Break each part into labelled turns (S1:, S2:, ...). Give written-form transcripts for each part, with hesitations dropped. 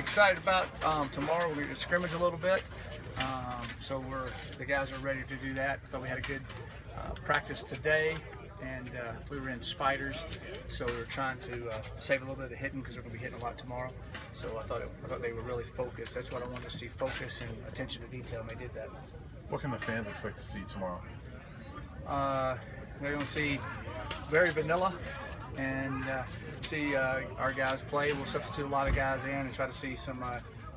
S1: excited about tomorrow. We're going to scrimmage a little bit, so the guys are ready to do that. Thought we had a good practice today, and we were in spiders, so we were trying to save a little bit of the hitting because we're going to be hitting a lot tomorrow. So I thought they were really focused. That's what I wanted to see: focus and attention to detail, and they did that.
S2: What can the fans expect to see tomorrow?
S1: They're going to see very vanilla and see our guys play. We'll substitute a lot of guys in and try to see some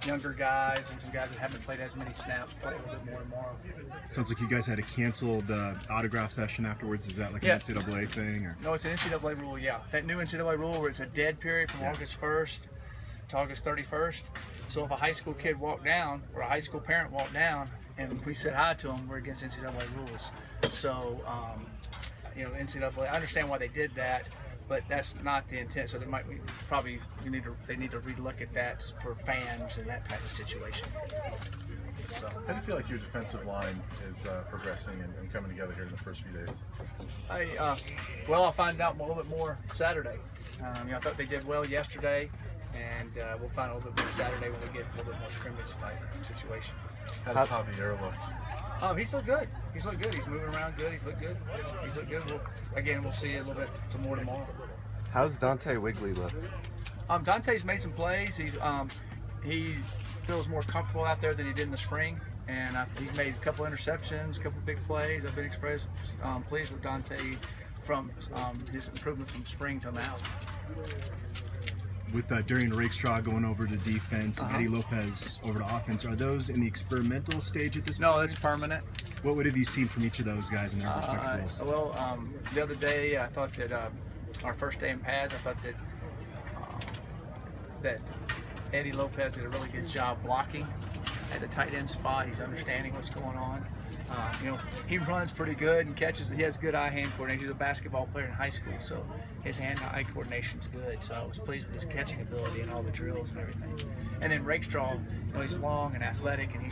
S1: younger guys and some guys that haven't played as many snaps play a little bit more tomorrow.
S3: Sounds like you guys had a canceled autograph session afterwards. Is that like an NCAA thing? Or?
S1: No, it's an NCAA rule, yeah. That new NCAA rule where it's a dead period from August 1st to August 31st. So if a high school kid walked down or a high school parent walked down and we said hi to them, we're against NCAA rules. So, NCAA, I understand why they did that, but that's not the intent. So they need to relook at that for fans and that type of situation.
S2: So, how do you feel like your defensive line is progressing and coming together here in the first few days?
S1: I'll find out a little bit more Saturday. I thought they did well yesterday, and we'll find out a little bit more Saturday when we get a little bit more scrimmage type situation.
S2: How does Javier look?
S1: He's looked good. He's looked good. He's moving around good. He's looked good. He's looked good. We'll see a little bit more tomorrow.
S4: How's Dante Wiggly looked?
S1: Dante's made some plays. He feels more comfortable out there than he did in the spring, and he's made a couple interceptions, a couple big plays. I've been pleased with Dante from his improvement from spring till now.
S3: With Darian Rakestraw going over to defense and Eddie Lopez over to offense, are those in the experimental stage at this point?
S1: No, that's permanent.
S3: What have you seen from each of those guys in their respective roles?
S1: The other day I thought that our first day in pads, I thought that Eddie Lopez did a really good job blocking at the tight end spot. He's understanding what's going on. He runs pretty good and catches. He has good eye-hand coordination. He's a basketball player in high school, so his hand-eye coordination's good. So I was pleased with his catching ability and all the drills and everything. And then Rakestraw, he's long and athletic, and he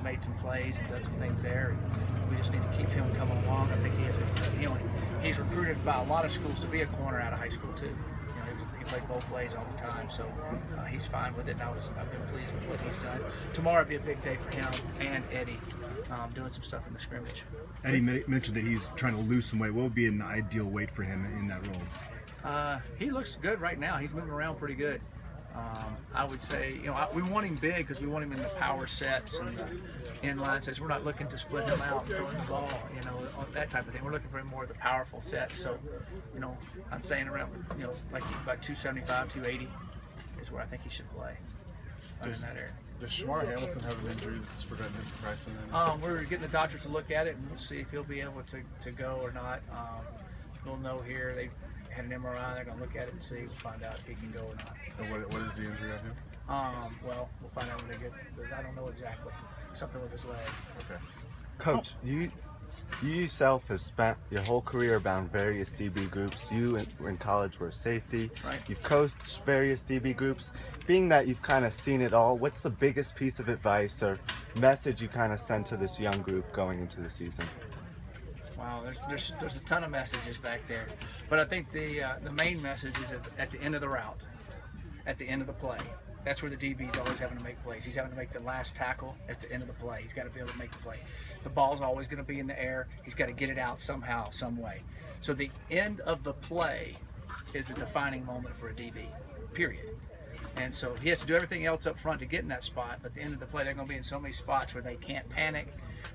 S1: made some plays and done some things there. We just need to keep him coming along. I think he's recruited by a lot of schools to be a corner out of high school too. He played both ways all the time, so he's fine with it. And I've been pleased with what he's done. Tomorrow will be a big day for him and Eddie, doing some stuff in the scrimmage.
S3: Eddie mentioned that he's trying to lose some weight. What would be an ideal weight for him in that role?
S1: He looks good right now. He's moving around pretty good. I would say, we want him big because we want him in the power sets and the inline sets. We're not looking to split him out and throw him the ball, that type of thing. We're looking for him more of the powerful sets. So, I'm saying around, like about 275, 280 is where I think he should play. In that area.
S2: Does Shamar Hamilton have an injury that's preventing him from practicing?
S1: We're getting the doctors to look at it, and we'll see if he'll be able to go or not. We'll know here. They had an MRI. They're going to look at it and see. We'll find out if he can go or not.
S2: And what is the injury on him?
S1: We'll find out when they get. I don't know exactly. Something with his leg.
S2: Okay.
S4: Coach, you yourself have spent your whole career around various DB groups. You in college were a safety.
S1: Right.
S4: You've coached various DB groups. Being that you've kind of seen it all, what's the biggest piece of advice or message you kind of send to this young group going into the season?
S1: Wow, there's a ton of messages back there, but I think the main message is at the end of the route, at the end of the play. That's where the DB's always having to make plays. He's having to make the last tackle at the end of the play. He's got to be able to make the play. The ball's always going to be in the air. He's got to get it out somehow, some way. So the end of the play is a defining moment for a DB, period. And so he has to do everything else up front to get in that spot, but at the end of the play, they're going to be in so many spots where they can't panic.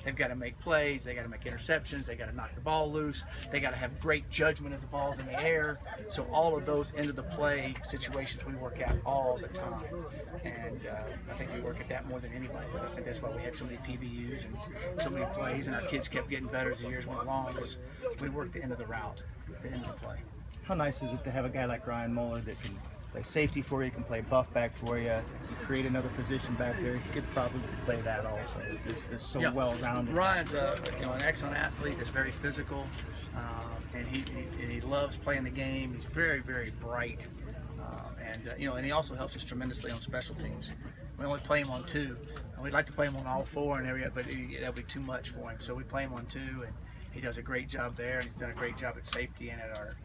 S1: They've got to make plays. They got to make interceptions. They got to knock the ball loose. They got to have great judgment as the ball's in the air. So all of those end of the play situations we work at all the time, and I think we work at that more than anybody. But I think that's why we had so many PBUs and so many plays, and our kids kept getting better as the years went along. Because we worked the end of the route, the end of the play.
S5: How nice is it to have a guy like Ryan Muller that can play safety for you, can play buff back for you, you create another position back there, he could probably play that also. It's so well-rounded.
S1: Ryan's an excellent athlete that's very physical, and he loves playing the game. He's very, very bright, and he also helps us tremendously on special teams. We only play him on 2. And we'd like to play him on all 4 and every, but that'll be too much for him. So we play him on 2, and he does a great job there, and he's done a great job at safety and at our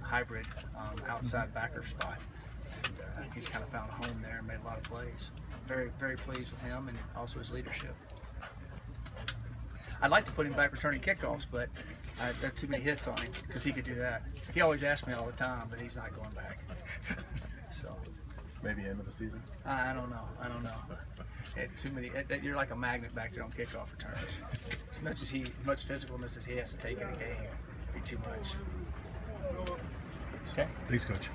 S1: hybrid outside backer spot. he's kind of found a home there and made a lot of plays. Very, very pleased with him and also his leadership. I'd like to put him back returning kickoffs, but there are too many hits on him because he could do that. He always asks me all the time, but he's not going back. So
S2: Maybe end of the season.
S1: I don't know. Too many. You're like a magnet back there on kickoff returns. As much physicalness as he has to take in a game, it'd be too much.
S5: Okay.
S3: Thanks, Coach.